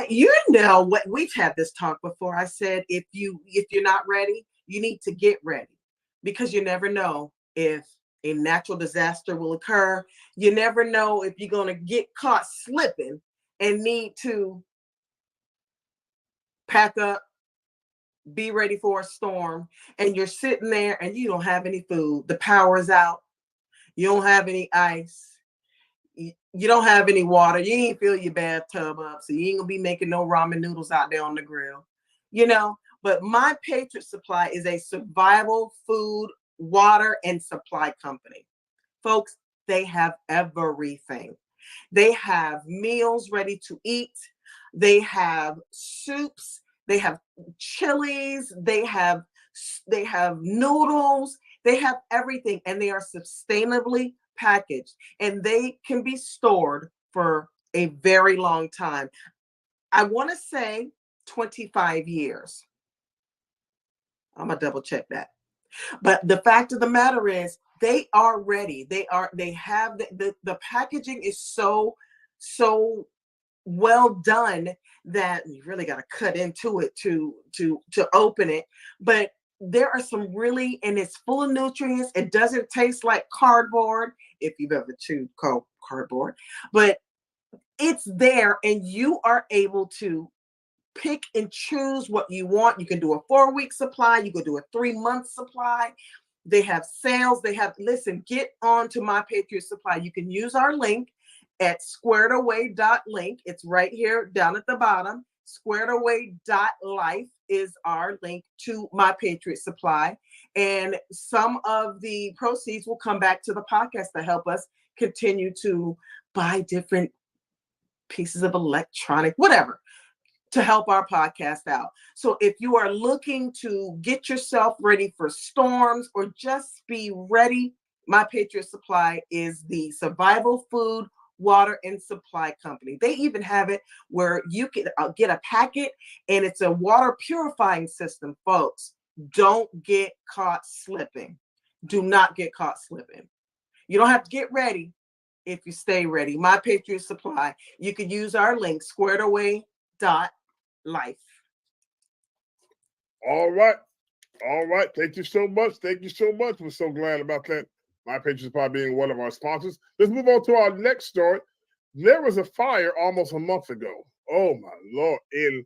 You know what, we've had this talk before. I said if you're not ready, you need to get ready, because you never know if a natural disaster will occur. You never know if you're going to get caught slipping and need to pack up, be ready for a storm, and you're sitting there and you don't have any food. The power is out. You don't have any ice. You don't have any water. You ain't fill your bathtub up, so you ain't gonna be making no ramen noodles out there on the grill, you know. But My Patriot Supply is a survival food, water, and supply company. Folks, they have everything. They have meals ready to eat. They have soups. They have chilies. They have noodles. They have everything, and they are sustainably packaged, and they can be stored for a very long time. I want to say 25 years. I'm gonna double check that. But the fact of the matter is, they are ready. They have the packaging is so well done that you really got to cut into it to open it. But there are some really, and it's full of nutrients. It doesn't taste like cardboard, if you've ever chewed cardboard, but it's there, and you are able to pick and choose what you want. You can do a 4-week supply. You can do a 3-month supply. They have sales. Listen, get on to My Patriot Supply. You can use our link at squaredaway.link. It's right here down at the bottom. Squaredaway.life is our link to My Patriot Supply. And some of the proceeds will come back to the podcast to help us continue to buy different pieces of electronic, whatever, to help our podcast out. So if you are looking to get yourself ready for storms or just be ready, My Patriot Supply is the survival food, water, and supply company. They even have it where you can get a packet, and it's a water purifying system. Folks, don't get caught slipping. Do not get caught slipping. You don't have to get ready if you stay ready. My Patriot Supply. You can use our link, squaredaway.life. All right. Thank you so much. We're so glad about that. My Patriot Supply being one of our sponsors. Let's move on to our next story. There was a fire almost a month ago. Oh my Lord! In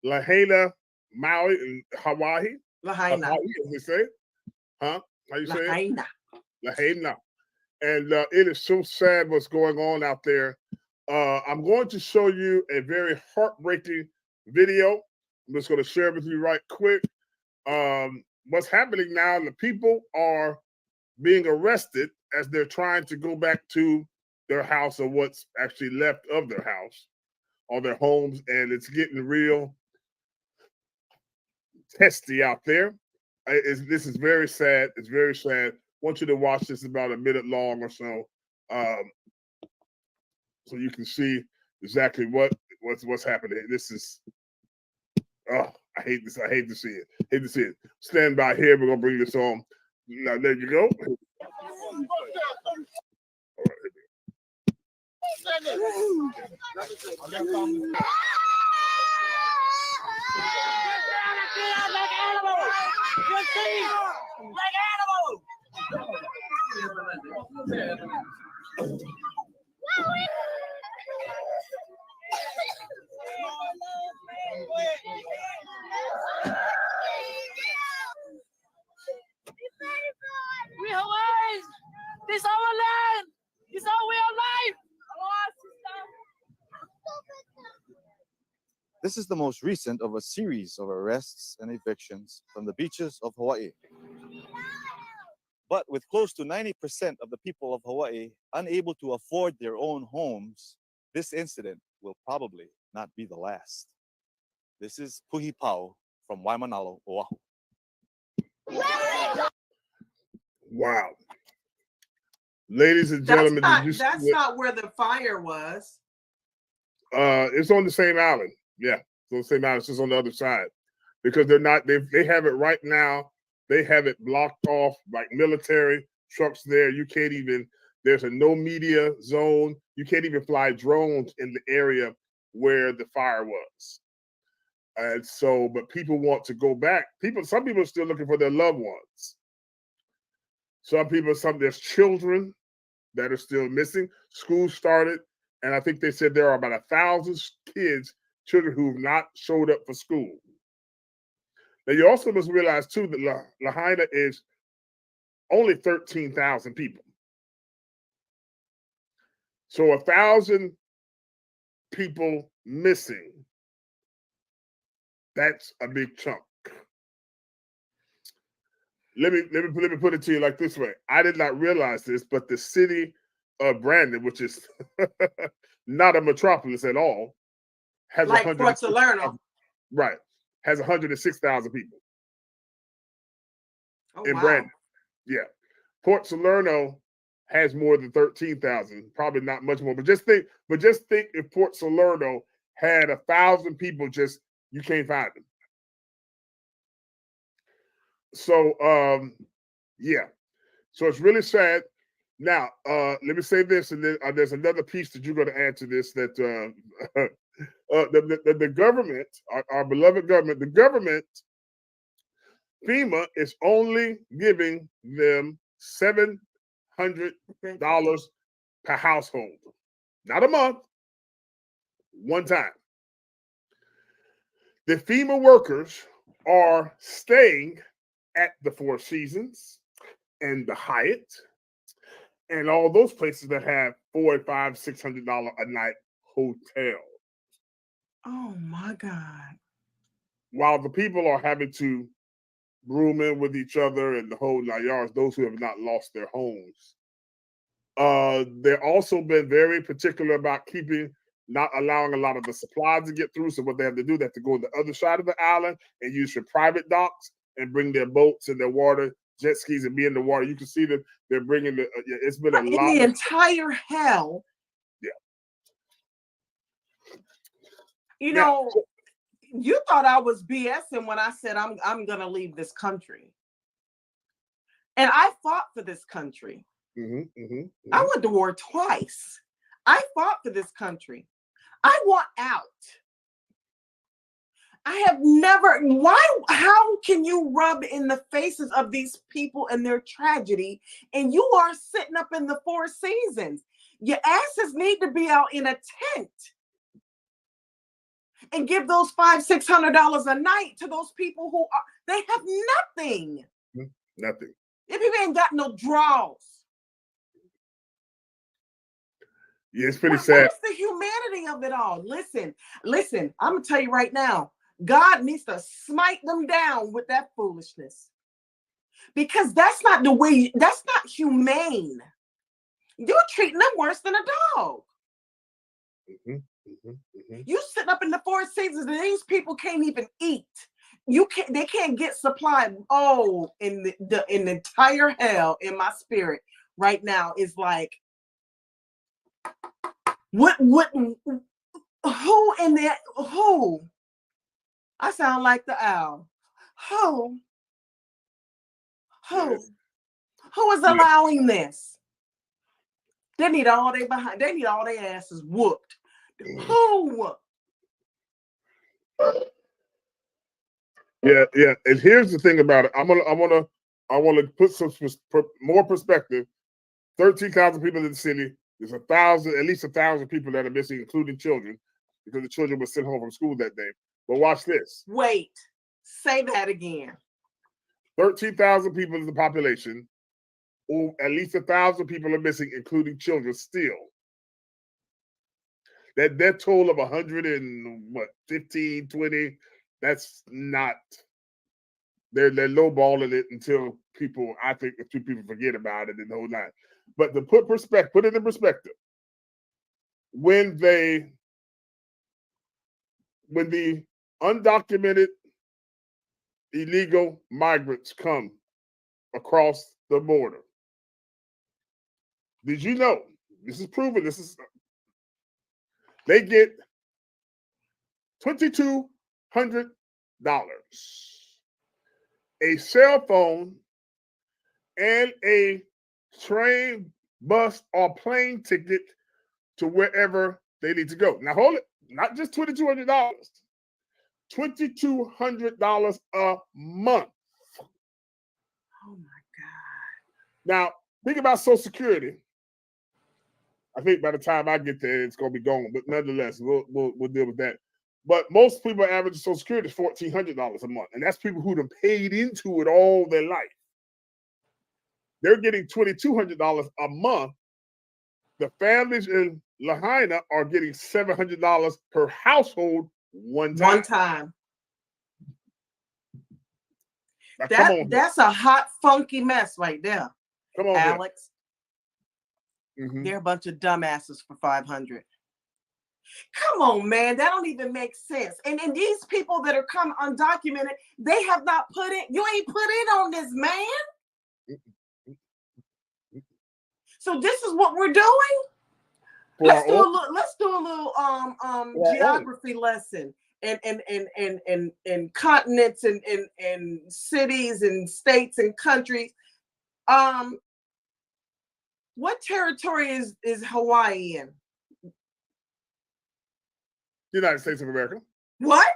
Lahaina, Maui, in Hawaii. Lahaina, as they say. Huh? How you say it? Lahaina. Lahaina. And it is so sad what's going on out there. I'm going to show you a very heartbreaking video. I'm just going to share it with you right quick. What's happening now, the people are being arrested as they're trying to go back to their house, or what's actually left of their house or their homes, and it's getting real testy out there. This is very sad. It's very sad. I want you to watch this about a minute long or so, so you can see exactly what's happening. This is, oh, I hate this. I hate to see it. Stand by here. We're gonna bring this on. Now there you go. We Hawaiians! This our land! This our way of life! This is the most recent of a series of arrests and evictions from the beaches of Hawaii. But with close to 90% of the people of Hawaii unable to afford their own homes, this incident will probably not be the last. This is Puhi Pau from Waimanalo, Oahu. Wow. Ladies and gentlemen, that's not where the fire was. It's on the same island. Yeah, it's on the same island. It's just on the other side, because they're not. They have it right now. They have it blocked off, like military trucks there. You can't even. There's a no media zone. You can't even fly drones in the area where the fire was. And so, but people want to go back. Some people are still looking for their loved ones. There's children that are still missing. School started, and I think they said there are about 1,000 children who've not showed up for school. Now, you also must realize, too, that Lahaina is only 13,000 people. So 1,000 people missing, that's a big chunk. Let me put it to you like this way. I did not realize this, but the city of Brandon, which is not a metropolis at all, has like Port Salerno. Right. Has 106,000 people in wow. Brandon. Yeah. Port Salerno has more than 13,000, probably not much more. But just think if Port Salerno had 1,000 people, you can't find them. So yeah. So it's really sad. Now, let me say this, and then there's another piece that you're going to add to this, that the government, our beloved government, FEMA is only giving them $700 per household, not a month, one time. The FEMA workers are staying at the Four Seasons and the Hyatt and all those places that have $400, $500, $600 a night hotel. Oh my God. While the people are having to room in with each other and the whole 9 yards, those who have not lost their homes. They've also been very particular about not allowing a lot of the supplies to get through. So what they have to do, they have to go to the other side of the island and use your private docks and bring their boats and their water, jet skis, and be in the water. You can see them. They're bringing it's been a lot. In the entire hell. Yeah. You know, you thought I was BSing when I said I'm going to leave this country. And I fought for this country. I went to war twice. I fought for this country. I want out. I have never, how can you rub in the faces of these people and their tragedy, and you are sitting up in the Four Seasons? Your asses need to be out in a tent and give those $500-$600 a night to those people who they have nothing. Nothing. If people ain't got no draws. Yeah, it's pretty sad. What's the humanity of it all? Listen, I'm going to tell you right now, God needs to smite them down with that foolishness. Because that's not the way, that's not humane. You're treating them worse than a dog. You sitting up in the Four Seasons and these people can't even eat. They can't get supply. Oh, in the entire hell in my spirit right now is like, who in there? Who? I sound like the owl. Who is allowing this? They need all their asses whooped. Who? Yeah. And here's the thing about it. I want to put some more perspective. 13,000 people in the city. There's at least 1,000 people that are missing, including children, because the children were sent home from school that day. But watch this. Wait, say that again. 13,000 people is the population. At least 1,000 people are missing, including children still. That total of 115, 20, that's not, they're lowballing it until I think a few people forget about it and the whole night. But to put it in perspective, when the undocumented illegal migrants come across the border, did you know, this is proven, they get $2,200, a cell phone, and a train, bus, or plane ticket to wherever they need to go. Now, hold it. Not just $2,200. $2,200 a month. Oh my God. Now, think about Social Security. I think by the time I get there, it's gonna be gone. But nonetheless, we'll deal with that. But most people average Social Security is $1,400 a month, and that's people who have paid into it all their life. They're getting $2,200 a month. The families in Lahaina are getting $700 per household one time. One time. Now, come on, That's a hot, funky mess right there. come on, Alex. Mm-hmm. They're a bunch of dumbasses for 500. Come on, man. That don't even make sense. And these people that are come undocumented, they have not put in. You ain't put in on this, man. So this is what we're doing. Let's do a little geography lesson and continents and cities and states and countries. What territory is Hawaii in? United States of America. What?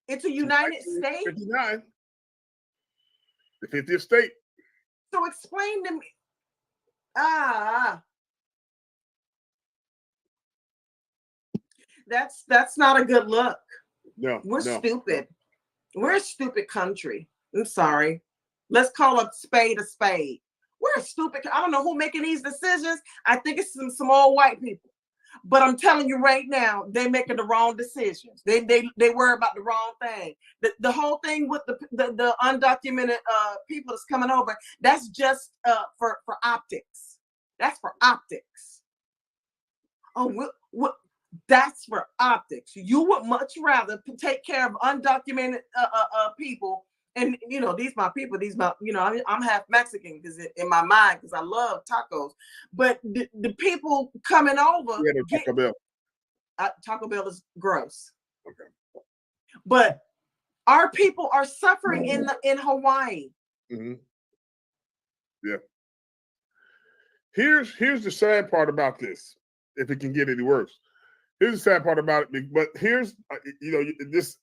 It's a United States? 59. The 50th state. So explain to me. That's not a good look. No. We're stupid. We're a stupid country. I'm sorry. Let's call a spade a spade. We're a stupid. I don't know who's making these decisions. I think it's some old white people. But I'm telling you right now, they're making the wrong decisions. They worry about the wrong thing. The whole thing with the undocumented people that's coming over, that's just for optics. That's for optics. Oh, that's for optics. You would much rather take care of undocumented people. And these my people. These my I'm half Mexican because in my mind because I love tacos. But the people coming over, Taco Bell. Taco Bell is gross. Okay. But our people are suffering in Hawaii. Mm-hmm. Yeah. Here's the sad part about this. If it can get any worse, here's the sad part about it. But here's this.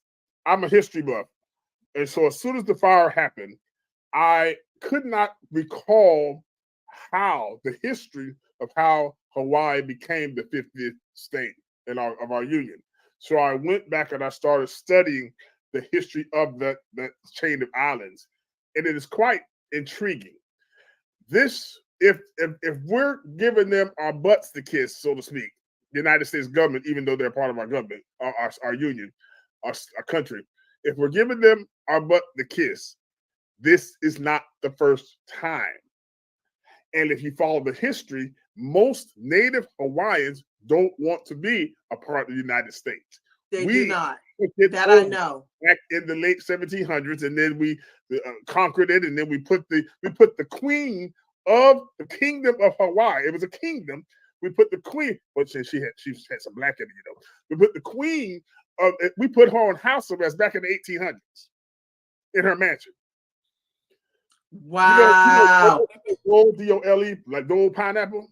I'm a history buff. And so as soon as the fire happened, I could not recall how the history of how Hawaii became the 50th state of our union. So I went back and I started studying the history of that chain of islands. And it is quite intriguing. This, if we're giving them our butts to kiss, so to speak, the United States government, even though they're part of our government, our union, our country, if we're giving them our butt to kiss, this is not the first time. And if you follow the history, most native Hawaiians don't want to be a part of the United States. They do not. That I know. Back in the late 1700s, and then we conquered it, and then we put the queen of the kingdom of Hawaii. It was a kingdom. We put the queen, but she had some black in it, We put the queen. We put her on house arrest back in the 1800s in her mansion. Wow. Dole, D-O-L-E, like Dole pineapple.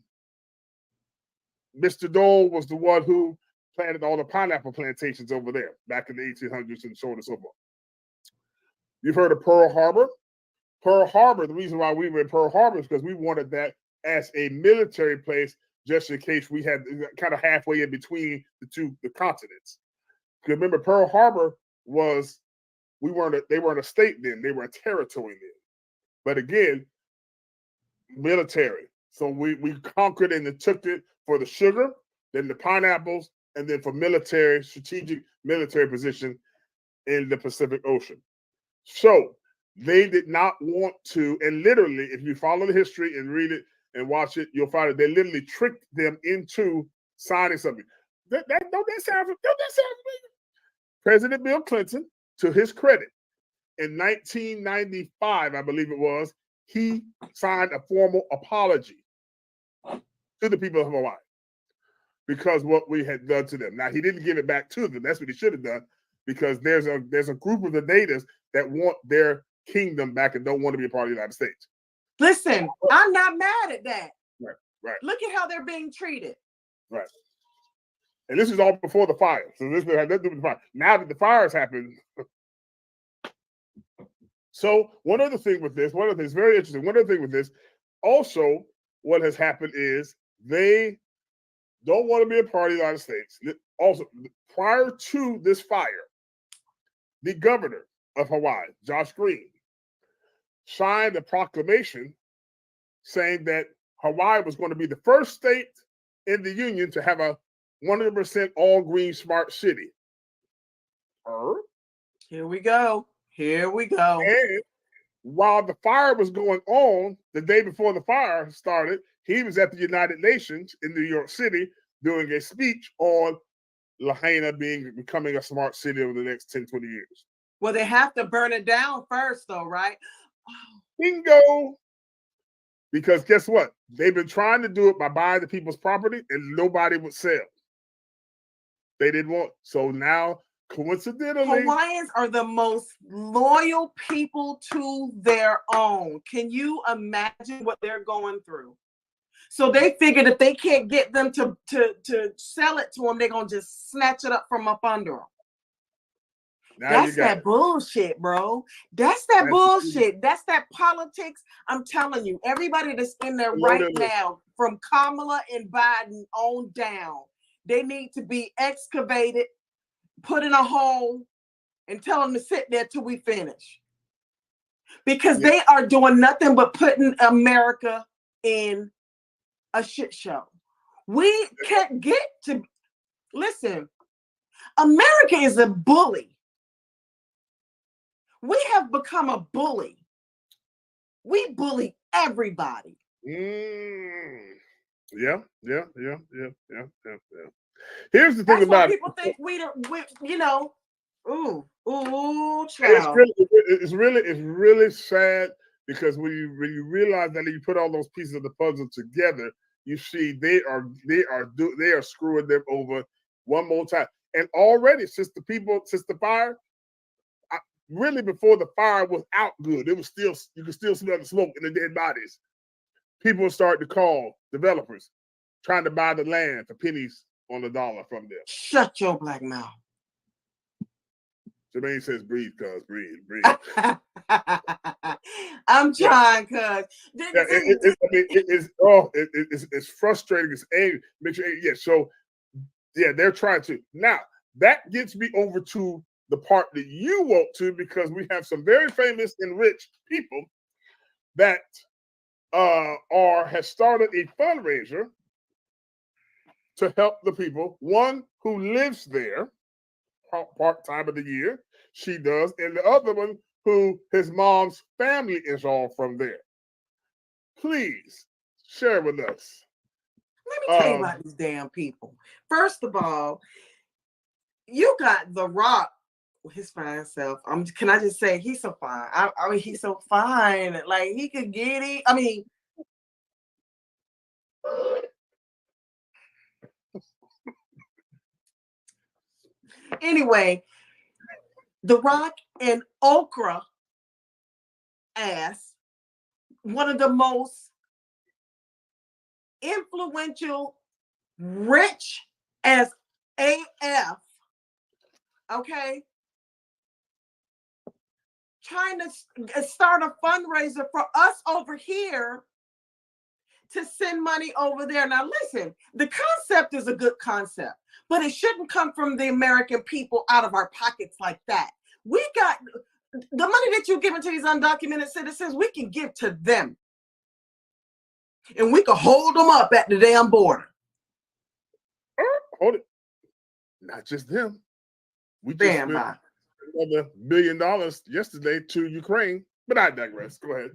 Mr. Dole was the one who planted all the pineapple plantations over there back in the 1800s and so on and so forth. You've heard of Pearl Harbor. Pearl Harbor, the reason why we were in Pearl Harbor is because we wanted that as a military place just in case we had kind of halfway in between the continents. Remember, Pearl Harbor they weren't a state then, they were a territory then. But again, military. So we conquered and took it for the sugar, then the pineapples, and then for strategic military position in the Pacific Ocean. So they did not want to, and literally, if you follow the history and read it and watch it, you'll find that they literally tricked them into signing something. Don't that sound familiar? President Bill Clinton, to his credit, in 1995, I believe it was, he signed a formal apology to the people of Hawaii because what we had done to them. Now, he didn't give it back to them. That's what he should have done because there's a group of the natives that want their kingdom back and don't want to be a part of the United States. Listen, I'm not mad at that. Right. Look at how they're being treated. Right. And this is all before the fire. So this had nothing to do with the fire. Now that the fires happened. So one other thing with this, one of the things very interesting, one other thing with this, also what has happened is they don't want to be a part of the United States. Also, prior to this fire, the governor of Hawaii, Josh Green, signed a proclamation saying that Hawaii was going to be the first state in the union to have a 100% all green smart city. Here we go. Here we go. And while the fire was going on, the day before the fire started, he was at the United Nations in New York City doing a speech on Lahaina becoming a smart city over the next 10, 20 years. Well, they have to burn it down first, though, right? Bingo! Because guess what? They've been trying to do it by buying the people's property and nobody would sell. They didn't want. So now, coincidentally, Hawaiians are the most loyal people to their own. Can you imagine what they're going through? So they figured if they can't get them to sell it to them, they're going to just snatch it up from up under them. That's that bullshit, bro. That's that bullshit. That's that politics. I'm telling you, everybody that's in there right now, from Kamala and Biden on down, they need to be excavated, put in a hole, and tell them to sit there till we finish. Because they are doing nothing but putting America in a shit show. We can't get to, listen, America is a bully. We have become a bully. We bully everybody. Yeah. Here's the thing about people think we you know, child. It's really sad because when you realize that you put all those pieces of the puzzle together, you see they are screwing them over one more time. And already since the fire, really before the fire was out good, it was still, you could still smell the smoke in the dead bodies. People started to call developers trying to buy the land for pennies on the dollar from them. Shut your black mouth. Jermaine says, breathe, cuz, breathe. I'm trying, cuz. It's frustrating. It's angry. Makes you angry. So, they're trying to. Now, that gets me over to the part that you want to, because we have some very famous and rich people that has started a fundraiser to help the people. One who lives there part-time of the year, she does, and the other one who his mom's family is all from there. Please share with us. Let me tell you about these damn people. First of all, you got The Rock, his fine self. Can I just say he's so fine? I mean, he's so fine. Like, he could get it. I mean, anyway, The Rock and Okra ass, one of the most influential, rich as AF, okay, trying to start a fundraiser for us over here to send money over there. Now listen, the concept is a good concept, but it shouldn't come from the American people out of our pockets like that. We got the money that you're giving to these undocumented citizens, we can give to them. And we can hold them up at the damn border. Hold it. Not just them. We just spent another $1 billion yesterday to Ukraine, but I digress. Go ahead.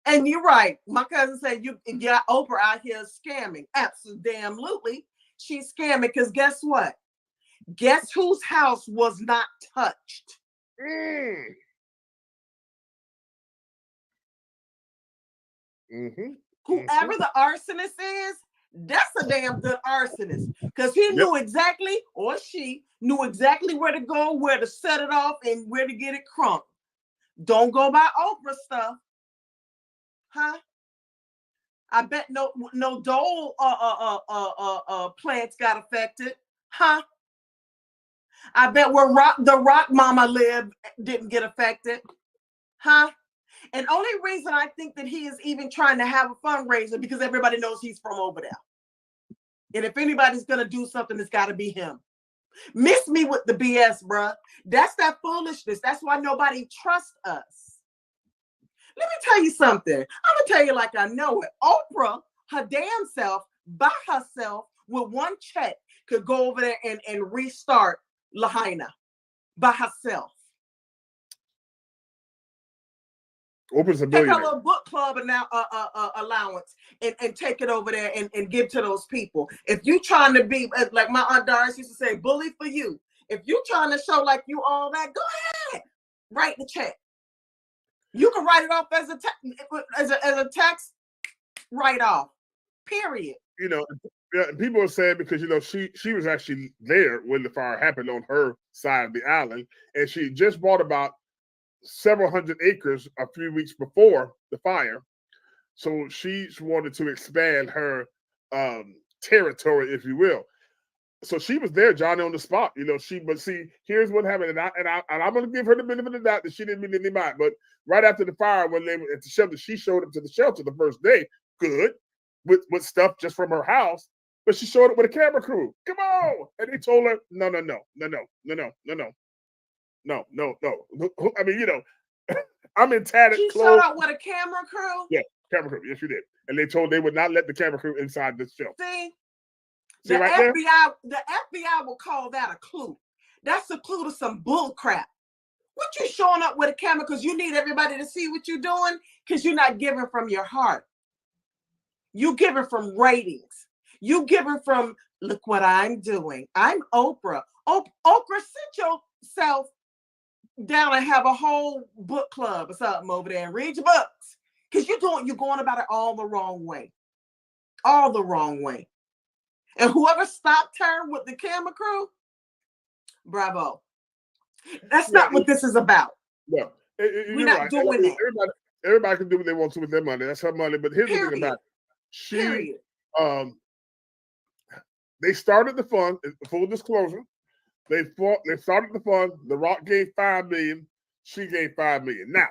And you're right. My cousin said you got Oprah out here scamming. Absolutely. She's scamming because guess what? Guess whose house was not touched? Whoever the arsonist is, that's a damn good arsonist, because he knew exactly, or she knew exactly where to go, where to set it off, and where to get it crunked. Don't go by Oprah stuff, huh? I bet no Dole plants got affected. Huh? I bet where the Rock Mama lived didn't get affected. Huh? And only reason I think that he is even trying to have a fundraiser because everybody knows he's from over there. And if anybody's going to do something, it's got to be him. Miss me with the BS, bruh. That's that foolishness. That's why nobody trusts us. Let me tell you something. I'm going to tell you like I know it. Oprah, her damn self, by herself, with one check, could go over there and restart Lahaina by herself. Oprah's a Take billionaire. a little book club and now allowance and take it over there and give to those people. If you trying to be like my Aunt Doris used to say, bully for you. If you trying to show like you all that, go ahead, write the check. You can write it off as a tax write off. Period. You know, people are saying because she was actually there when the fire happened on her side of the island, and she just bought about several hundred acres a few weeks before the fire. So she wanted to expand her territory, if you will. So she was there, Johnny, on the spot. But see, here's what happened, and I'm going to give her the benefit of the doubt that she didn't mean anything by it. But right after the fire, when they were at the shelter, she showed up to the shelter the first day, good, with stuff just from her house. But she showed up with a camera crew. Come on, and they told her, no. I mean, I'm in tattered She clothes. showed up with a camera crew? Yeah, camera crew. Yes, you did. And they told they would not let the camera crew inside this shelter. See, the right FBI will call that a clue. That's a clue to some bull crap. What you showing up with a camera because you need everybody to see what you're doing? Because you're not giving from your heart. You giving from ratings. You giving from, look what I'm doing. I'm Oprah. Oprah, sit yourself down and have a whole book club or something over there and read your books. Because you're going about it all the wrong way. All the wrong way. And whoever stopped her with the camera crew, bravo. That's not what this is about. No, we're not right. doing that. Everybody can do what they want to with their money. That's her money. But here's the thing about it. They started the fund, full disclosure. They started the fund. The Rock gave $5 million. She gave $5 million. Now,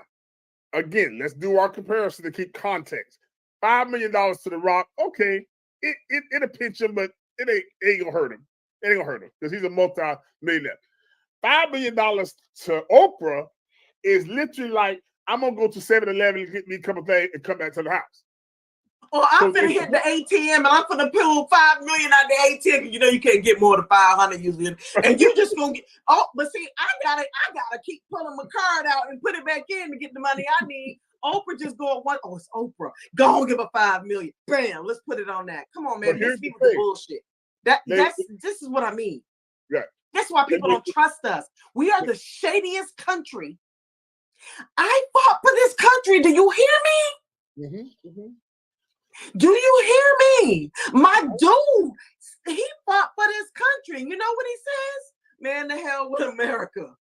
again, let's do our comparison to keep context. $5 million to the Rock, okay, it'll pinch him, but it ain't gonna hurt him. It ain't gonna hurt him because he's a multi-millionaire. $5 million to Oprah is literally like, I'm gonna go to 7-Eleven and get me a couple things and come back to the house. Or I'm gonna hit the ATM and I'm gonna pull $5 million out the ATM. You can't get more than 500 usually, and you just gonna get. Oh, but see, I gotta keep pulling my card out and put it back in to get the money I need. Oprah just going one. Oh, it's Oprah. Go on, give her $5 million. Bam, let's put it on that. Come on, man. Let's be with the bullshit. This is what I mean. Yeah. That's why people don't trust us. We are the shadiest country. I fought for this country. Do you hear me? Mm-hmm, mm-hmm. Do you hear me? My dude, he fought for this country. You know what he says? Man, the hell with America.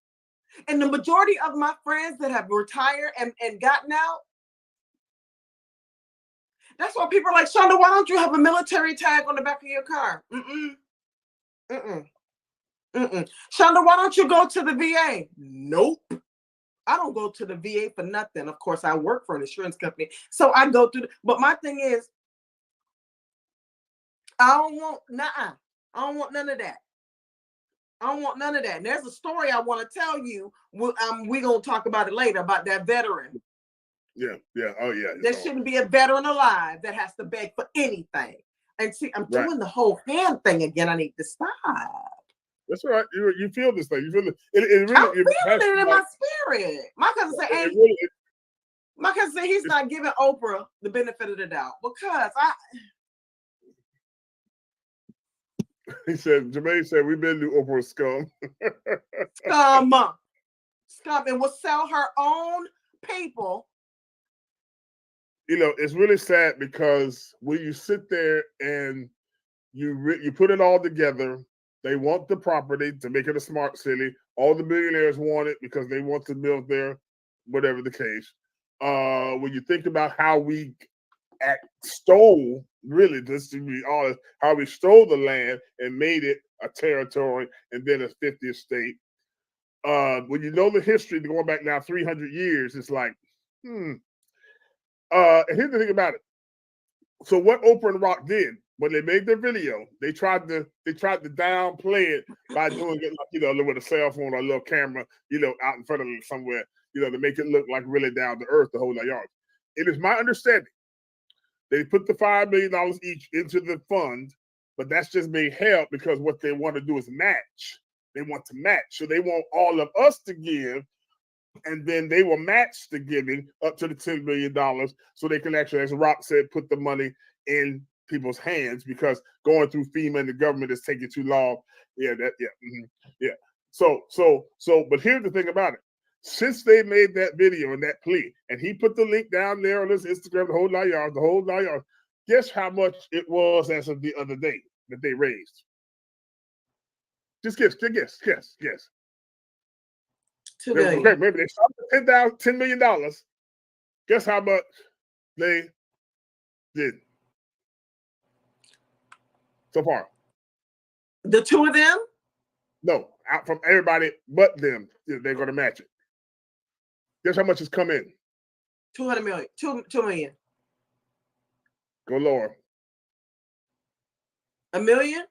And the majority of my friends that have retired and gotten out, that's why people are like, Shonda, why don't you have a military tag on the back of your car? Shonda, why don't you go to the VA? Nope. I don't go to the VA for nothing. Of course, I work for an insurance company. So I go through, but my thing is, I don't want none of that. I don't want none of that. And there's a story I want to tell you. We're going to talk about it later, about that veteran. Yeah. Oh, yeah. There shouldn't be a veteran alive that has to beg for anything. And see, I'm doing the whole hand thing again. I need to stop. That's right. You feel this thing. You feel it. I'm feeling it in my spirit. My cousin said, my cousin said he's not giving Oprah the benefit of the doubt because he said, Jermaine said, we've been to Oprah scum. Scum, and will sell her own people. It's really sad because when you sit there and you put it all together, they want the property to make it a smart city. All the billionaires want it because they want to build there, whatever the case. When you think about how we stole really this to be all how we stole the land and made it a territory and then a 50th state. When you know the history, going back now 300 years, it's like, and here's the thing about it. So what Oprah and Rock did when they made their video, they tried to downplay it by doing it like, with a cell phone or a little camera, out in front of them somewhere, to make it look like really down to earth, the whole 9 yards. It is my understanding they put the $5 million each into the fund, but that's just being held because what they want to do is match. They want to match. So they want all of us to give, and then they will match the giving up to the $10 million so they can actually, as Rock said, put the money in people's hands, because going through FEMA and the government is taking too long. So, but here's the thing about it. Since they made that video and that plea, and he put the link down there on his Instagram, the whole 9 yards, guess how much it was as of the other day that they raised? Just guess. 2 million. Okay, maybe they started at $10 million. Guess how much they did so far? The two of them? No, out from everybody but them. They're going to match it. Guess how much has come in? 200 million. 2 million. Go lower. $1 million?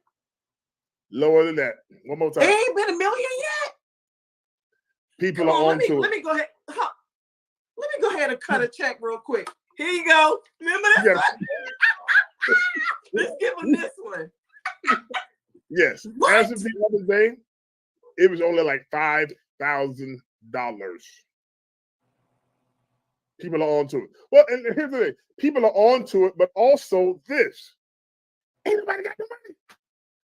Lower than that. One more time. It ain't been $1 million yet. People are on to it. Let me go ahead. Let me go ahead and cut a check real quick. Here you go. Remember this one? Let's give them this one. Yes. What? As of the other day, it was only like $5,000. People are on to it. Well, and here's the thing. People are on to it, but also this. Ain't nobody got the money.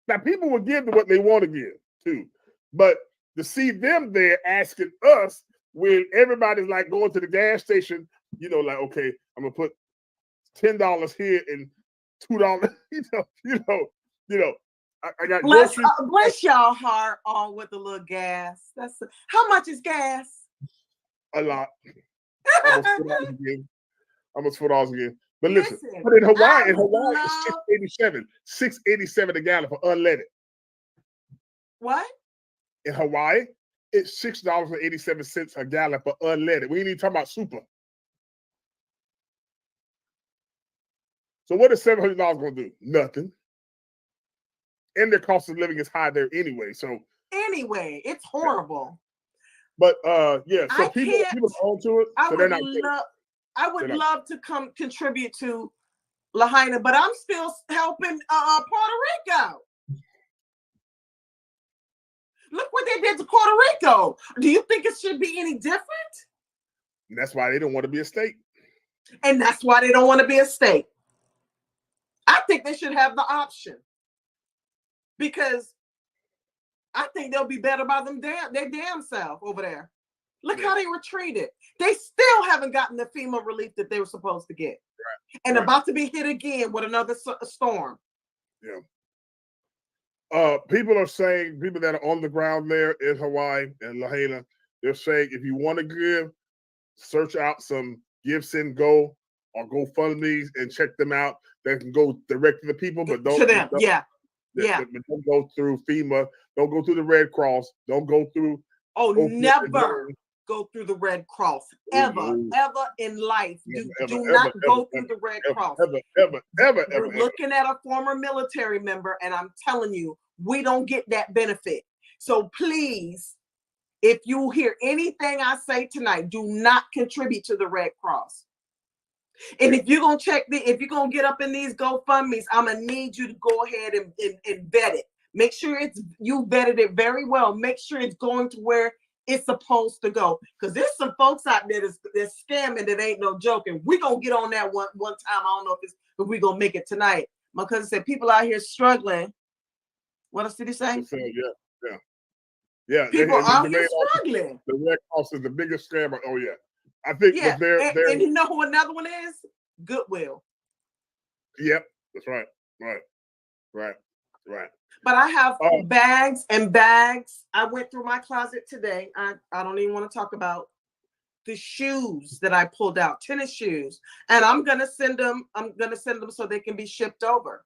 Now, people will give to what they want to give, too. But to see them there asking us when everybody's like going to the gas station, like, okay, I'm going to put $10 here and $2, I got bless y'all heart on with a little gas. How much is gas? A lot. Almost $4 again. But listen, but in Hawaii, it's $6.87 a gallon for unleaded. What? In Hawaii, it's $6.87 a gallon for unleaded. We ain't even talking about super. So what is $700 going to do? Nothing. And their cost of living is high there anyway. So anyway, it's horrible. But so people are onto it. So I would love to come contribute to Lahaina, but I'm still helping Puerto Rico. Look what they did to Puerto Rico. Do you think it should be any different? And that's why they don't want to be a state. And that's why they don't want to be a state. I think they should have the option, because I think they'll be better by their damn self over there. Look how they were treated. They still haven't gotten the FEMA relief that they were supposed to get. Right. And about to be hit again with another storm. Yeah. People are saying, people that are on the ground there in Hawaii and Lahaina, they're saying if you want to give, search out some Give, Send, Go or GoFundMe's and check them out. They can go direct to the people, but don't. To them, But don't go through FEMA. Don't go through the Red Cross. Don't go through. Never go through the Red Cross. Ever in life. Do not go through the Red Cross. Ever. We're looking at a former military member, and I'm telling you, we don't get that benefit. So please, if you hear anything I say tonight, do not contribute to the Red Cross. And if you're gonna if you're gonna get up in these GoFundMe's, I'm gonna need you to go ahead and vet it. Make sure you vetted it very well. Make sure it's going to where it's supposed to go. Because there's some folks out there that's scamming that ain't no joking. We're gonna get on that one time. I don't know if we're gonna make it tonight. My cousin said people out here struggling. What else did he say? Yeah. People out here struggling. The Red Cross is the biggest scammer. Oh yeah. I think and you know who another one is? Goodwill. Yep, that's right. But I have bags and bags. I went through my closet today. I don't even want to talk about the shoes that I pulled out, tennis shoes, and I'm gonna send them so they can be shipped over.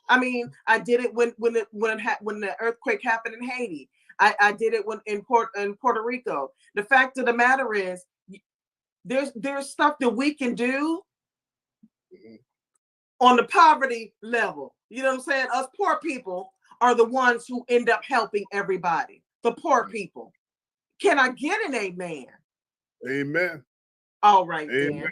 I mean, I did it when the earthquake happened in Haiti. I did it in Puerto Rico. The fact of the matter is, there's stuff that we can do on the poverty level. You know what I'm saying? Us poor people are the ones who end up helping everybody. The poor people. Can I get an amen? Amen. All right, amen. then.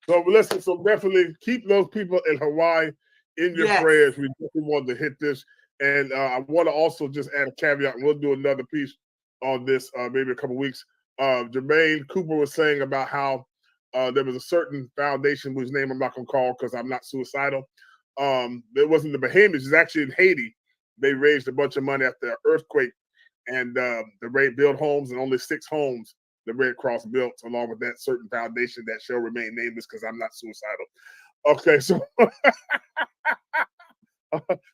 So listen, so definitely keep those people in Hawaii in your prayers. We definitely want to hit this. And I want to also just add a caveat. We'll do another piece on this maybe a couple weeks. Jermaine Cooper was saying about how there was a certain foundation whose name I'm not going to call because I'm not suicidal. It wasn't the Bahamas. It's actually in Haiti. They raised a bunch of money after the earthquake, and they built homes, and only 6 homes the Red Cross built, along with that certain foundation that shall remain nameless because I'm not suicidal. Okay, so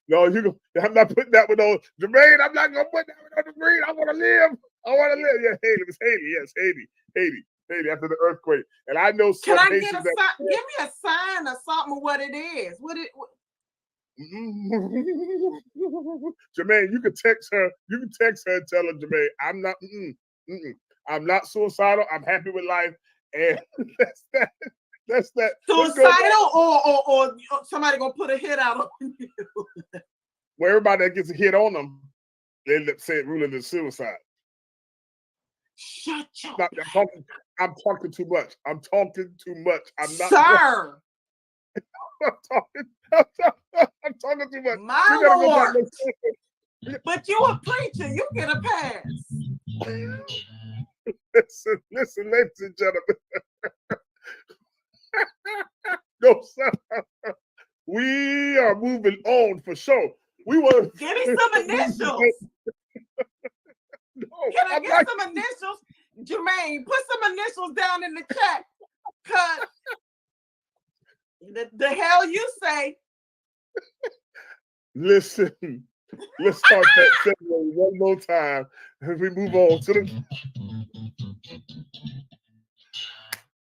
no, I'm not putting that one on Jermaine. I'm not gonna put that one on the green. I want to live. Yeah, Haiti. It was Haiti. Yes, Haiti after the earthquake. And I know some. Can I get a sign? Give me a sign or something of what it is. Jermaine, you can text her. You can text her and tell her, Jermaine, I'm not. I'm not suicidal. I'm happy with life, and that's that. Suicidal or somebody gonna put a hit out on you. Well, everybody that gets a hit on them, they end up ruling as suicide. Shut your mouth. I'm talking too much. I'm talking too much. I'm not. Sir. I'm talking too much. My Lord. But you a preacher. You get a pass. Listen, ladies and gentlemen. No, sir. We are moving on for sure. We want to give me some initials. No, can I get some initials? Jermaine, put some initials down in the chat. Cause the hell you say. Listen, let's start that segment one more time as we move on to the.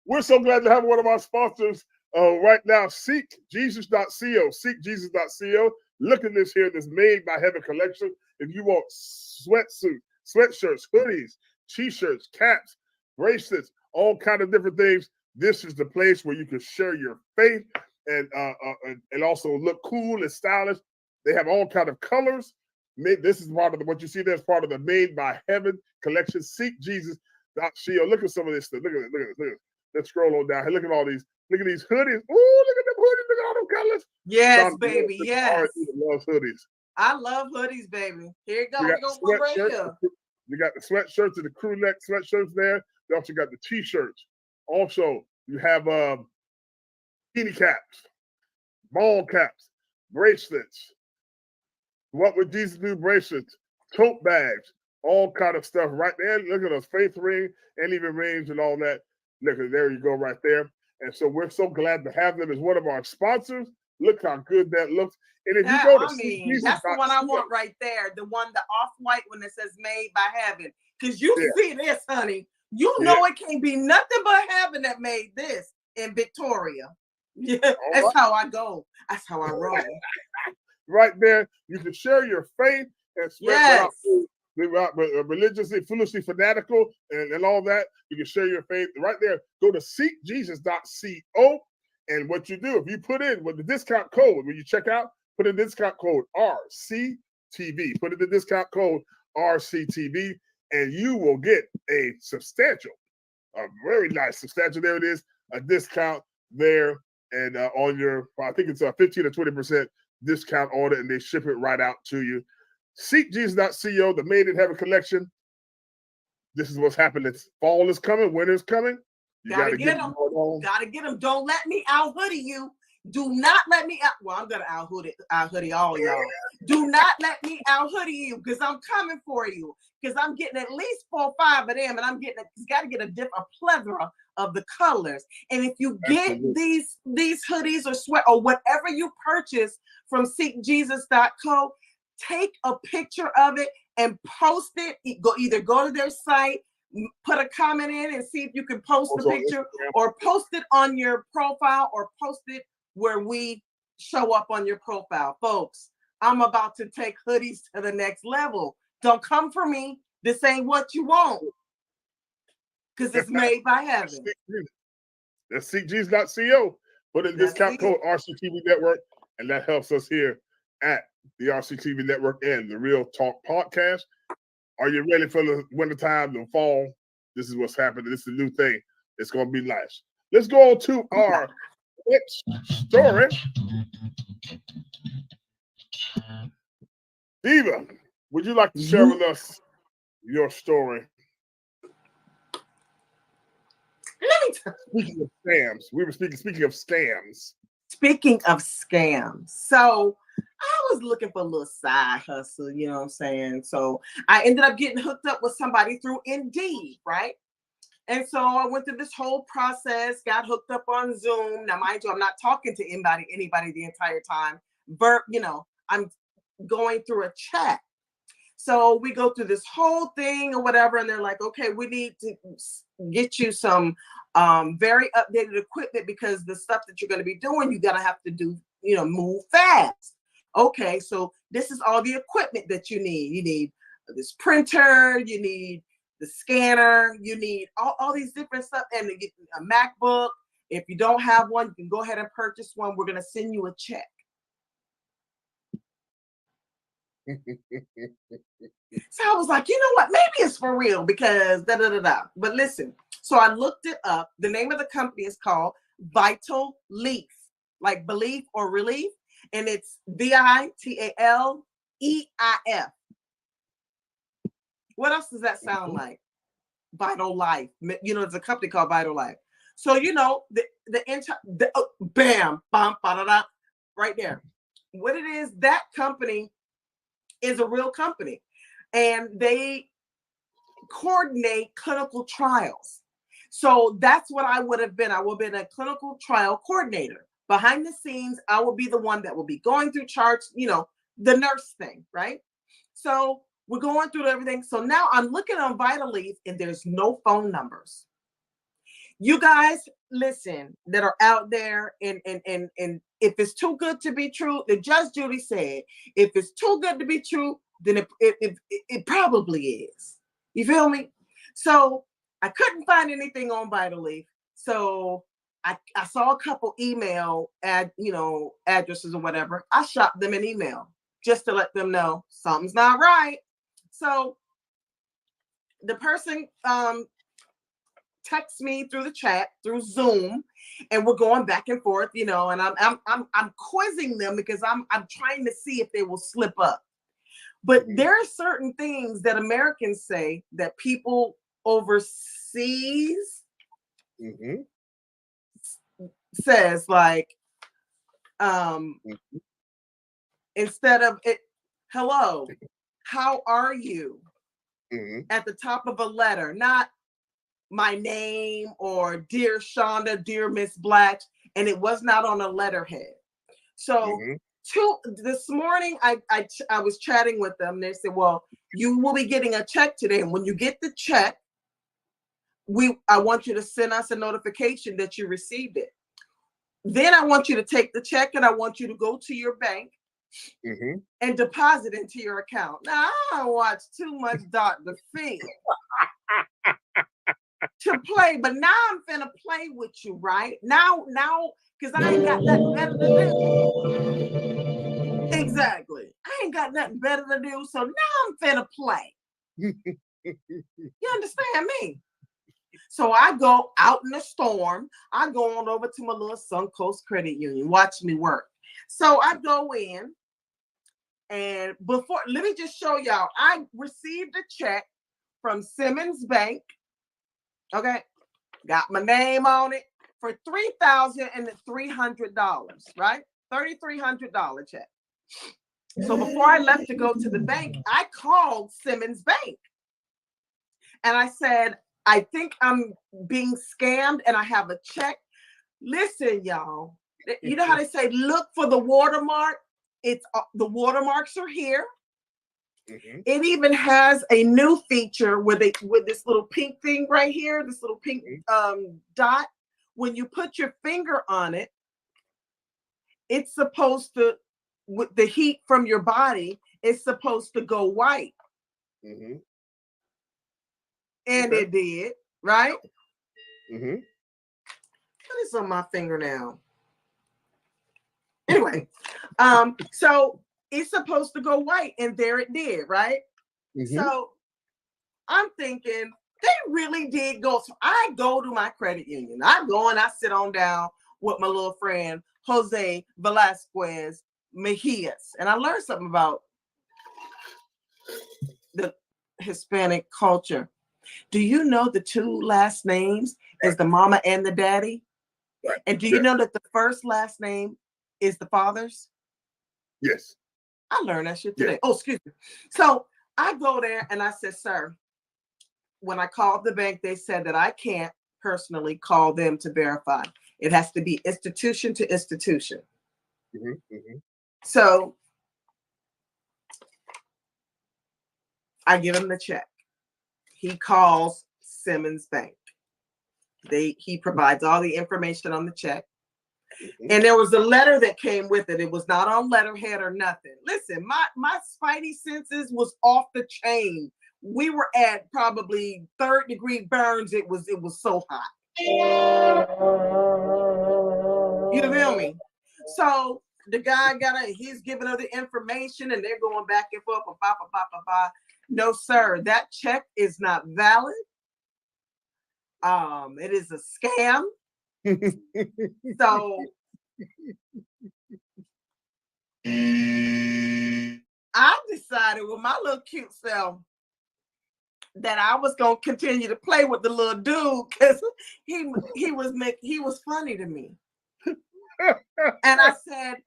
We're so glad to have one of our sponsors right now, SeekJesus.co. SeekJesus.co. Look at this here, this Made by Heaven collection. If you want sweatsuits, sweatshirts, hoodies, t-shirts, caps, bracelets, all kind of different things, this is the place where you can share your faith and also look cool and stylish. They have all kind of colors. This is part of what you see there is part of the Made by Heaven collection. SeekJesus.co. Look at some of this stuff. Look at this. Let's scroll on down. Hey, look at all these. Look at these hoodies. Ooh, look at them hoodies. Look at all them colors. Yes, baby. Yes. Loves hoodies. I love hoodies, baby. Here you go. We're going to put right here. You got the sweatshirts and the crew neck sweatshirts there. You also got the t-shirts. Also, you have beanie caps, ball caps, bracelets. What would Jesus do? Bracelets, tote bags, all kind of stuff right there. Look at us, faith ring, and even rings and all that. Look, there you go right there. And so we're so glad to have them as one of our sponsors. Look how good that looks. And if you go to that's the one I want right there. The one, the off-white one that says Made by Heaven. Because you see this, honey. You know it can't be nothing but heaven that made this in Victoria. Yeah, that's how I go. That's how I roll. Right there. You can share your faith and spread religiously, foolishly fanatical, and all that. You can share your faith right there. Go to SeekJesus.co. And what you do, if you put in with the discount code, when you check out, put in discount code RCTV. Put in the discount code RCTV, and you will get a very nice substantial, there it is, a discount there. And on your, I think it's a 15 or 20% discount order, and they ship it right out to you. SeekJesus.co, the Made in Heaven collection. This is what's happening. Fall is coming. Winter is coming. You gotta get them. Gotta get them. Don't let me out hoodie you. Do not let me out. Well, I'm gonna out hoodie all y'all. Do not let me out hoodie you, because I'm coming for you. Because I'm getting at least 4 or 5 of them, and I'm getting gotta get a plethora of the colors. And if you get these hoodies or sweat or whatever you purchase from SeekJesus.co, take a picture of it and post it. Either go to their site, put a comment in and see if you can post the Also on picture Instagram. or post it on your profile or post it where we show up on your profile. Folks, I'm about to take hoodies to the next level. Don't come for me. This ain't what you want. Because it's made by heaven. That's CG's.co. Put in discount code RCTV Network, and that helps us here at the RCTV Network and the Real Talk Podcast. Are you ready for the wintertime, the fall? This is what's happening. This is a new thing. It's going to be nice. Let's go on to our next story. Diva, would you like to share with us your story? Speaking of scams, we were speaking of scams. Speaking of scams, so I was looking for a little side hustle, you know what I'm saying? So I ended up getting hooked up with somebody through Indeed, right? And so I went through this whole process, got hooked up on Zoom. Now, mind you, I'm not talking to anybody the entire time. I'm going through a chat. So we go through this whole thing or whatever, and they're like, okay, we need to get you some very updated equipment because the stuff that you're going to be doing, you're going to have to do, move fast. Okay, so this is all the equipment that you need. You need this printer, you need the scanner, you need all these different stuff, and to get a MacBook. If you don't have one, you can go ahead and purchase one. We're going to send you a check. So I was like, you know what? Maybe it's for real because da-da-da-da. But listen, so I looked it up. The name of the company is called Vital Leaf, like belief or relief. And it's VITALEIF. What else does that sound like? Vital Life. It's a company called Vital Life. So, bam, bam, ba-da-da, right there. What it is, that company is a real company. And they coordinate clinical trials. So that's what I would have been. I would have been a clinical trial coordinator. Behind the scenes, I will be the one that will be going through charts, the nurse thing, right? So we're going through everything. So now I'm looking on Vital Leaf and there's no phone numbers. You guys, listen, that are out there, and if it's too good to be true, the Judge Judy said, if it's too good to be true, then it probably is. You feel me? So I couldn't find anything on Vital Leaf. So I saw a couple email addresses or whatever. I shot them an email just to let them know something's not right. So the person texts me through the chat, through Zoom, and we're going back and forth, and I'm quizzing them because I'm trying to see if they will slip up. But there are certain things that Americans say that people overseas says, like, instead of it, hello, how are you? At the top of a letter, not my name or dear Shonda, dear Miss Blatch, and it was not on a letterhead. So this morning, I was chatting with them. They said, well, you will be getting a check today. And when you get the check, I want you to send us a notification that you received it. Then I want you to take the check and I want you to go to your bank and deposit into your account. Now, I don't watch too much Dr. Phil to play, but now I'm finna play with you, right? Now, because I ain't got nothing better to do. Exactly. I ain't got nothing better to do, so now I'm finna play. You understand me? So I go out in the storm. I go on over to my little Suncoast Credit Union. Watch me work. So I go in, and let me just show y'all. I received a check from Simmons Bank. Okay, got my name on it for $3,300, right? $3,300 check. So before I left to go to the bank, I called Simmons Bank. And I said, I think I'm being scammed and I have a check. Listen, y'all, you know how they say, look for the watermark? It's the watermarks are here. It even has a new feature with this little pink thing right here, this little pink dot. When you put your finger on it, it's supposed to, with the heat from your body, it's supposed to go white. And it did, right? What is on my finger now? Anyway, so it's supposed to go white, and there it did, right? So I'm thinking they really did go. So I go to my credit union. I go and I sit on down with my little friend Jose Velasquez Mejias, and I learned something about the Hispanic culture. Do you know the two last names is the mama and the daddy? And do you know that the first last name is the father's? Yes. I learned that shit today. Oh, excuse me. So I go there and I said, sir, when I called the bank, they said that I can't personally call them to verify. It has to be institution to institution. So I give him the check. He calls Simmons Bank. He provides all the information on the check. And there was a letter that came with it. It was not on letterhead or nothing. Listen, my spidey senses was off the chain. We were at probably 3rd-degree burns. It was so hot. You feel me? So the guy he's giving her the information, and they're going back and forth. No, sir, that check is not valid. It is a scam. So I decided with my little cute self that I was gonna continue to play with the little dude because he was funny to me. And I said,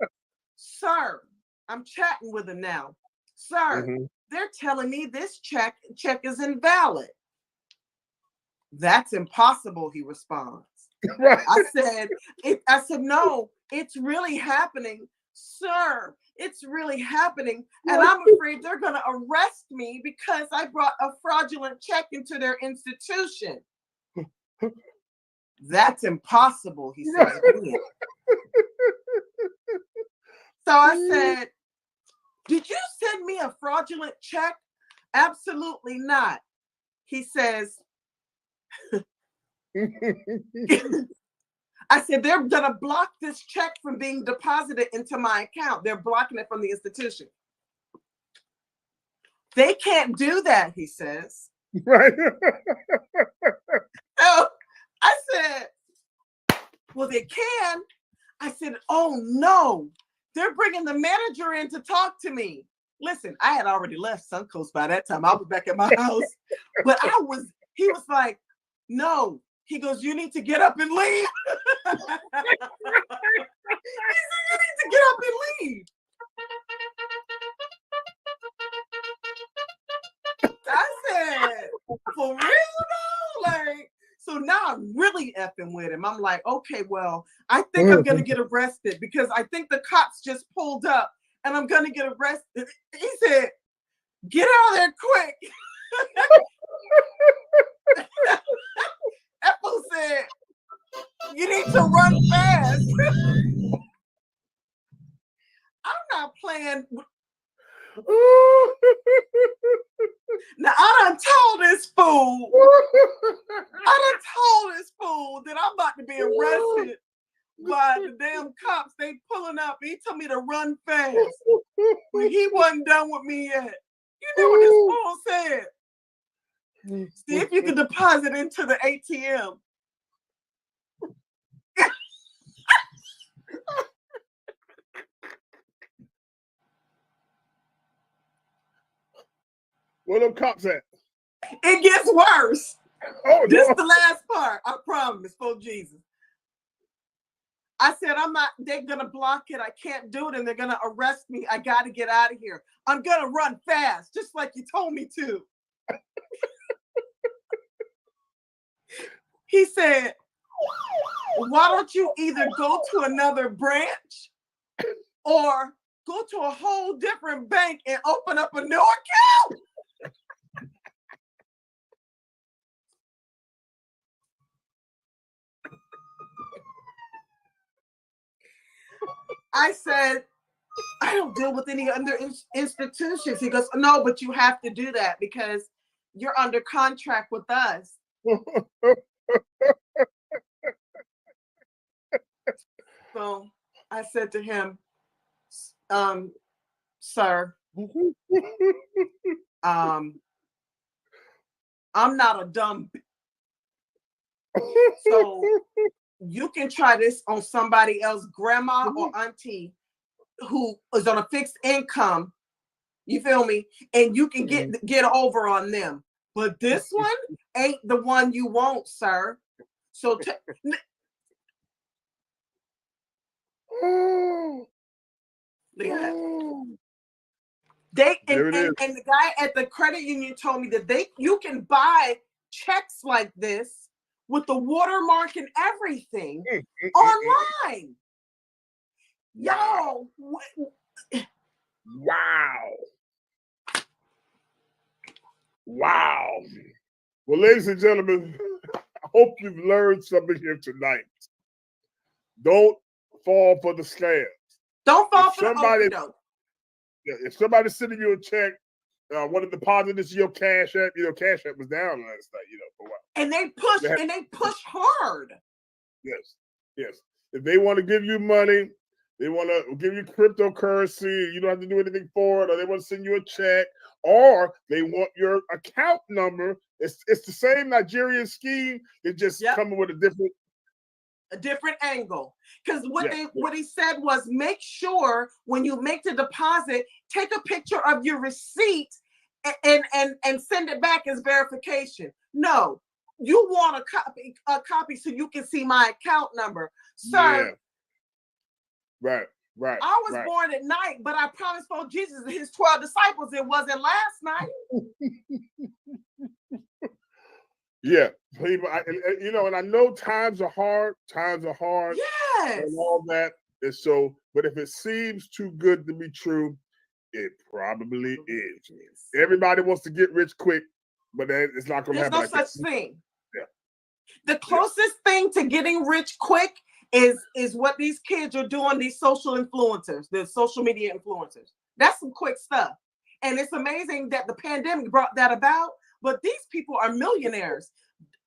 sir, I'm chatting with him now. Sir, they're telling me this check is invalid. That's impossible, he responds. I said, no, it's really happening, sir. It's really happening. And I'm afraid they're going to arrest me because I brought a fraudulent check into their institution. That's impossible, he said. So I said, did you send me a fraudulent check? Absolutely not. He says, I said, they're going to block this check from being deposited into my account. They're blocking it from the institution. They can't do that, he says. Right. So I said, well, they can. I said, oh, no. They're bringing the manager in to talk to me. Listen, I had already left Suncoast by that time. I was back at my house. But he was like, no. He goes, you need to get up and leave. He said, you need to get up and leave. I said, for real though? Like, so now I'm really effing with him. I'm like, okay, well, I think I'm going to get arrested because I think the cops just pulled up and I'm going to get arrested. He said, get out of there quick. Apple said, you need to run fast. I'm not playing. Now, I done told this fool that I'm about to be arrested by the damn cops. They pulling up. He told me to run fast. But he wasn't done with me yet. You know what this fool said? See if you can deposit into the ATM. Where them cops at? It gets worse. Oh, This no. the last part. I promise, for Jesus. I said, they're going to block it. I can't do it. And they're going to arrest me. I got to get out of here. I'm going to run fast, just like you told me to. He said, why don't you either go to another branch or go to a whole different bank and open up a new account. I said, I don't deal with any other institutions. He goes, no, but you have to do that because you're under contract with us. So I said to him, sir, I'm not a dumb. So you can try this on somebody else, grandma or auntie, who is on a fixed income. You feel me? And you can get over on them. But this one ain't the one you want, sir. So yeah. They and the guy at the credit union told me that you can buy checks like this with the watermark and everything online. Yo, wow. Well, ladies and gentlemen, I hope you've learned something here tonight. Don't fall for the scams. Don't fall for the overdose. If somebody's sending you a check, want to deposit this to your Cash App, Cash App was down last night, for a while. And they push hard. Yes. If they want to give you money, they want to give you cryptocurrency, you don't have to do anything for it, or they want to send you a check, or they want your account number. It's the same Nigerian scheme. They just coming with a different angle. Because what he said was, make sure when you make the deposit, take a picture of your receipt and send it back as verification. No, you want a copy so you can see my account number, sir. Yeah. Right. I was born at night, but I promised for Jesus and his 12 disciples it wasn't last night. Yeah, and I know times are hard. Yes. And all that. And so, but if it seems too good to be true, it probably is. Everybody wants to get rich quick, but it's not going to happen. There's no such thing. Yeah. The closest thing to getting rich quick is what these kids are doing, these social influencers, the social media influencers. That's some quick stuff. And it's amazing that the pandemic brought that about, but these people are millionaires.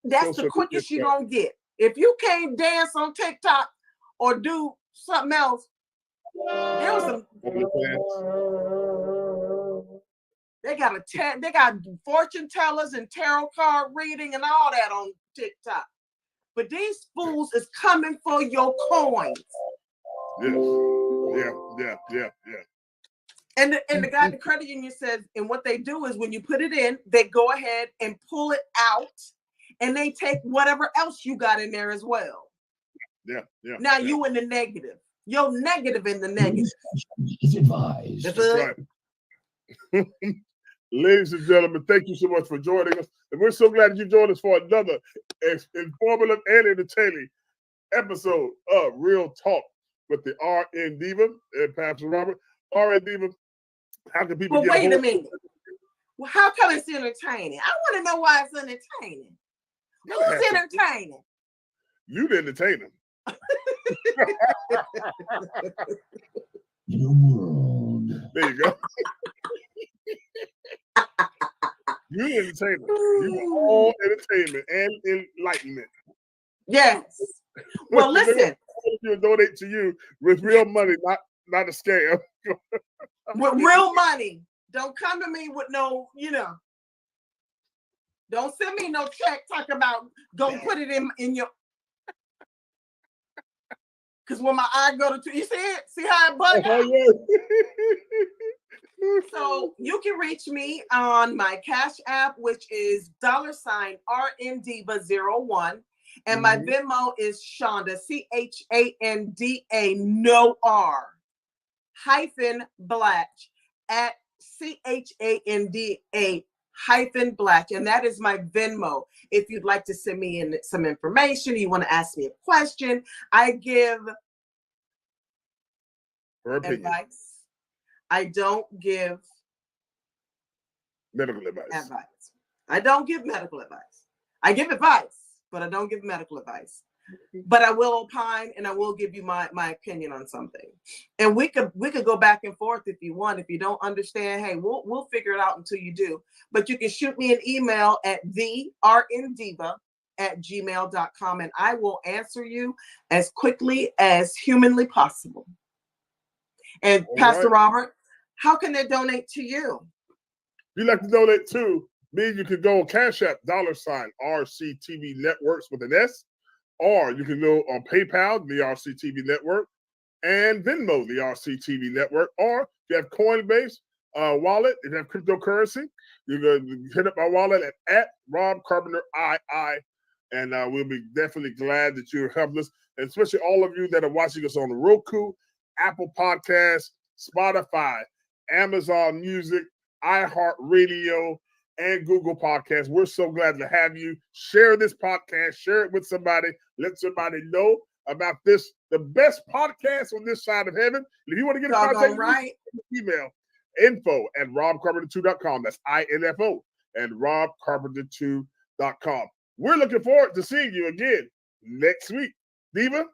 That's the quickest you're going to get. If you can't dance on TikTok or do something else, there was some... They got fortune tellers and tarot card reading and all that on TikTok. But these fools is coming for your coins. Yes. Yeah. And the guy at the credit union says, and what they do is when you put it in, they go ahead and pull it out, and they take whatever else you got in there as well. Yeah. Now you in the negative. You're negative in the negative. It's advised. That's right. Ladies and gentlemen, thank you so much for joining us. And we're so glad you joined us for another informative and entertaining episode of Real Talk with the RNDiva and Pastor Robert. RNDiva, how can people get wait a minute. Well, how come it's entertaining? I want to know why it's entertaining. Who's entertaining? You the entertainer. In a world. There you go. You entertainment. You all entertainment and enlightenment. Yes. Well, listen. You donate to you with real money, not a scam. With real money. Don't come to me with no, Don't send me no check talking about go put it in your. Because when my eye go to, you see it? See how it bugs? So you can reach me on my Cash App, which is $RNDiva01. And my Venmo is Shonda, CHANDA, no R, -Blatch at CHANDA-Blatch. And that is my Venmo. If you'd like to send me in some information, you want to ask me a question, I give advice. I don't give Medical advice. advice. I don't give medical advice. I give advice, but I don't give medical advice. But I will opine and I will give you my opinion on something. And we could go back and forth if you want. If you don't understand, hey, we'll figure it out until you do. But you can shoot me an email at TheRNDiva@gmail.com and I will answer you as quickly as humanly possible. And All Pastor right. Robert, how can they donate to you? If you'd like to donate to me, you can go on CashApp, $RCTV Networks with an S, or you can go on PayPal, the RCTV Network, and Venmo, the RCTV Network, or if you have Coinbase wallet, if you have cryptocurrency, you can hit up my wallet at Rob Carpenter II, and we'll be definitely glad that you're helping us, and especially all of you that are watching us on the Roku, Apple Podcasts, Spotify, Amazon Music, iHeartRadio, and Google Podcasts. We're so glad to have you. Share this podcast. Share it with somebody. Let somebody know about this, the best podcast on this side of heaven. If you want to get in contact with me, email info@robcarpenter2.com. That's INFO and robcarpenter2.com. We're looking forward to seeing you again next week. Diva?